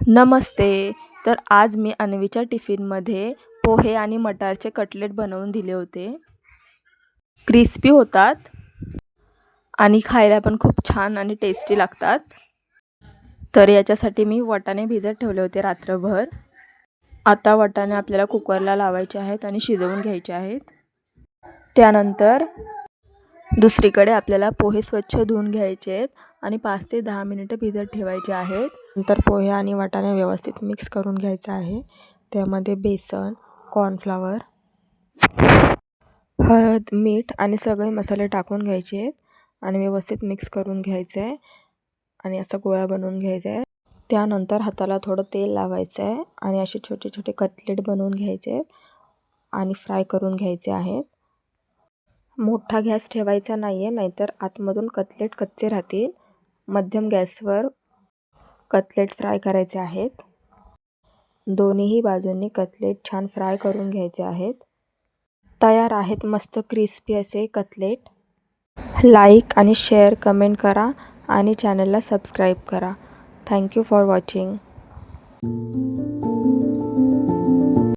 नमस्ते. तर आज मी अन्वीच्या टिफिनमध्ये पोहे आणि मटारचे कटलेट बनवून दिले होते. क्रिस्पी होतात आणि खायला पण खूप छान आणि टेस्टी लागतात. तर याच्यासाठी मी वाटाणे भिजत ठेवले होते रात्रभर. आता वाटाणे आपल्याला कुकरला लावायचे आहेत आणि शिजवून घ्यायचे आहेत. त्यानंतर दुसरीकडे आपल्याला पोहे स्वच्छ धुवून घ्यायचे आहेत आणि 5 ते 10 मिनिटं भिजत ठेवायचे आहेत. नंतर पोहे आणि वाटाणे व्यवस्थित मिक्स करून घ्यायचं आहे. त्यामध्ये बेसन, कॉर्नफ्लॉवर, हळद, मीठ आणि सगळे मसाले टाकून घ्यायचे आहेत आणि व्यवस्थित मिक्स करून घ्यायचं आहे आणि असा गोळा बनवून घ्यायचा आहे. त्यानंतर हाताला थोडं तेल लावायचं आहे आणि असे छोटे छोटे कटलेट बनवून घ्यायचे आहेत आणि फ्राय करून घ्यायचे आहेत. मोठा गॅस ठेवायचा नाही आहे, नाहीतर आतमधून कटलेट कच्चे राहतील. मध्यम गॅसवर कटलेट फ्राय करायचे आहेत. दोन्हीही बाजूंनी कटलेट छान फ्राय करून घ्यायचे आहेत. तयार आहेत मस्त क्रिस्पी असे कटलेट. लाईक आणि शेअर, कमेंट करा आणि चॅनलला सबस्क्राईब करा. Thank you for watching.